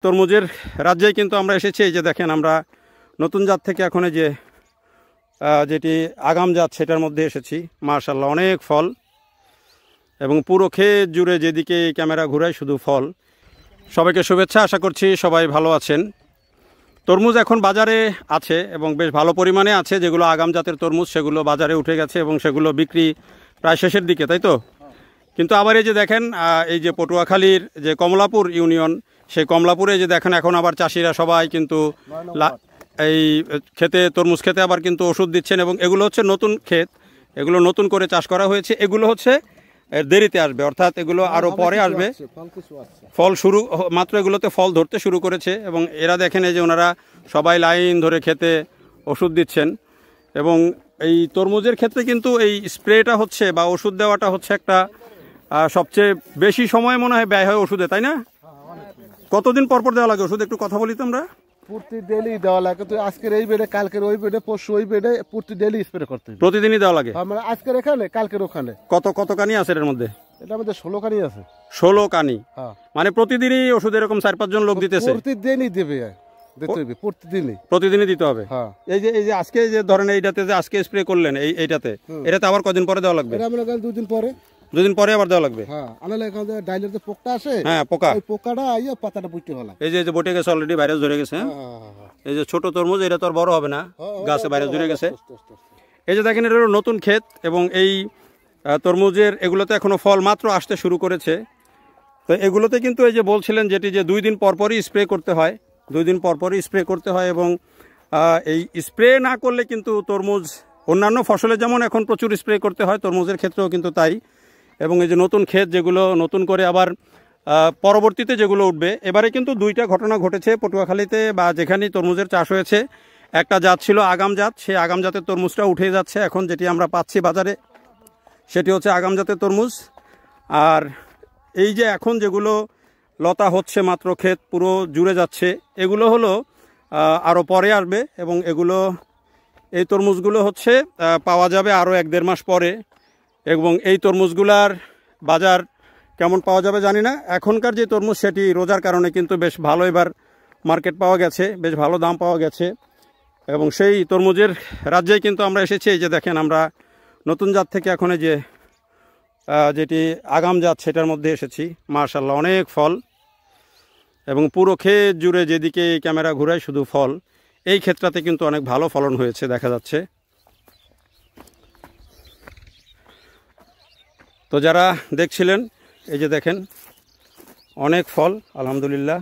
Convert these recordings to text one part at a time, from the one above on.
তরমুজের রাজ্যে কিন্তু আমরা এসেছি। এই যে দেখেন, আমরা নতুন জাত থেকে এখন এই যে যেটি আগাম জাত সেটার মধ্যে এসেছি। মাশাআল্লাহ, অনেক ফল এবং পুরো ক্ষেত জুড়ে যেদিকে ক্যামেরা ঘুরায় শুধু ফল। সবাইকে শুভেচ্ছা, আশা করছি সবাই ভালো আছেন। তরমুজ এখন বাজারে আছে এবং বেশ ভালো পরিমাণে আছে। যেগুলো আগাম জাতের তরমুজ সেগুলো বাজারে উঠে গেছে এবং সেগুলো বিক্রি প্রায় শেষের দিকে, তাই তো? কিন্তু আবার এই যে দেখেন, এই যে পটুয়াখালীর যে কমলাপুর ইউনিয়ন, সেই কমলাপুরে যে দেখেন এখন আবার চাষিরা সবাই কিন্তু এই ক্ষেতে, তরমুজ ক্ষেতে আবার কিন্তু ওষুধ দিচ্ছেন। এবং এগুলো হচ্ছে নতুন ক্ষেত, এগুলো নতুন করে চাষ করা হয়েছে। এগুলো হচ্ছে দেরিতে আসবে, অর্থাৎ এগুলো আরও পরে আসবে। ফল শুরু মাত্র, এগুলোতে ফল ধরতে শুরু করেছে এবং এরা দেখেন এই যে ওনারা সবাই লাইন ধরে খেতে ওষুধ দিচ্ছেন। এবং এই তরমুজের ক্ষেত্রে কিন্তু এই স্প্রেটা হচ্ছে বা ওষুধ দেওয়াটা হচ্ছে একটা সবচেয়ে বেশি সময় মনে হয় ব্যয় হয় ওষুধে, তাই না? কতদিন পর পর দেওয়া লাগে ওষুধ, একটু কথা বলি তো আমরা। প্রতি ডেলি দেওয়া লাগে, তো আজকের এই বেডে, কালকের ওই বেডে, পরশু ওই বেডে, প্রতি ডেলি স্প্রে করতে হবে। প্রতিদিনই দেওয়া লাগে? আমরা আজকের এখানে, কালকের ওখানে। কত কানি আছে এর মধ্যে? এটা আমাদের 16 কানি আছে। 16 কানি? হ্যাঁ। মানে প্রতিদিনই ওষুধ এরকম 4-5 জন লোক দিতেছে? প্রতিদিনই দেবে, প্রতিদিনই দিতে হবে। হ্যাঁ। এই যে আজকে যে ধরেন এইটাতে যে আজকে স্প্রে করলেন, এইটাতে এটাতে আবার কদিন পরে দেওয়া লাগবে? আমরা 2 দিন পরে। 2 দিন পরে আবার দেওয়া লাগবে? হ্যাঁ, আনালে এখানে ডাইলের যে পোকটা আসে, হ্যাঁ পোকা, ওই পোকাটা আইয়া পাতাটা বুঝতে হলো। এই যে বটে গেছে, অলরেডি ভাইরাস ধরে গেছে। এই যে ছোট তরমুজ, এটা তো আর বড় হবে না, গাছে ভাইরাস ধরে গেছে। এই যে দেখেন, এটা হলো নতুন ক্ষেত এবং এই তরমুজের এগুলোতে এখনো ফল মাত্র আসতে শুরু করেছে। তো এগুলোতে কিন্তু এই যে বলছিলেন যেটি, যে 2 দিন পর পরই স্প্রে করতে হয়, 2 দিন পর পরই স্প্রে করতে হয়। এবং এই স্প্রে না করলে কিন্তু তরমুজ, অন্যান্য ফসলে যেমন এখন প্রচুর স্প্রে করতে হয়, তরমুজের ক্ষেত্রেও কিন্তু তাই। এবং এই যে নতুন ক্ষেত, যেগুলো নতুন করে আবার পরবর্তীতে যেগুলো উঠবে, এবারে কিন্তু 2টা ঘটনা ঘটেছে পটুয়াখালীতে বা যেখানেই তরমুজের চাষ হয়েছে। একটা জাত ছিল আগাম জাত, সেই আগাম জাতের তরমুজটা উঠে যাচ্ছে এখন, যেটি আমরা পাচ্ছি বাজারে, সেটি হচ্ছে আগাম জাতের তরমুজ। আর এই যে এখন যেগুলো লতা হচ্ছে, মাত্র ক্ষেত পুরো জুড়ে যাচ্ছে, এগুলো হলো আরও পরে আসবে। এবং এগুলো, এই তরমুজগুলো হচ্ছে পাওয়া যাবে আরও 1-1.5 মাস পরে। এবং এই তরমুজগুলার বাজার কেমন পাওয়া যাবে জানি না। এখনকার যে তরমুজ, সেটি রোজার কারণে কিন্তু বেশ ভালো এবার মার্কেট পাওয়া গেছে, বেশ ভালো দাম পাওয়া গেছে। এবং সেই তরমুজের রাজ্যেই কিন্তু আমরা এসেছি। এই যে দেখেন, আমরা নতুন জাত থেকে এখন এই যে যেটি আগাম জাত সেটার মধ্যে এসেছি। মাশাআল্লাহ, অনেক ফল এবং পুরো ক্ষেত জুড়ে যেদিকে ক্যামেরা ঘুরায় শুধু ফল। এই ক্ষেত্রটাতে কিন্তু অনেক ভালো ফলন হয়েছে দেখা যাচ্ছে। তো যারা দেখছিলেন, এই যে দেখেন অনেক ফল আলহামদুলিল্লাহ।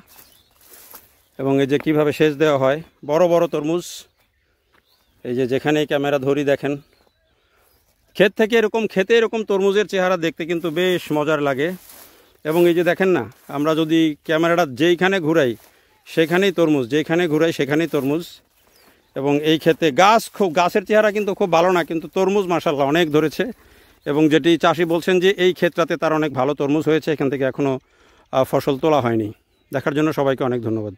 এবং এই যে কিভাবে সেচ দেওয়া হয়, বড় বড় তরমুজ, এই যে যেখানেই ক্যামেরা ধরি দেখেন, ক্ষেত থেকে এরকম, খেতে এরকম তরমুজের চেহারা দেখতে কিন্তু বেশ মজার লাগে। এবং এই যে দেখেন না, আমরা যদি ক্যামেরাটা যেইখানে ঘুরাই সেখানেই তরমুজ, যেখানে ঘুরাই সেখানেই তরমুজ। এবং এই ক্ষেতে গাছের চেহারা কিন্তু খুব ভালো না, কিন্তু তরমুজ মাশাআল্লাহ অনেক ধরেছে। এবং যেটি চাষি বলছেন যে এই ক্ষেত্রটাতে তার অনেক ভালো তরমুজ হয়েছে, এখান থেকে এখনও ফসল তোলা হয়নি। দেখার জন্য সবাইকে অনেক ধন্যবাদ।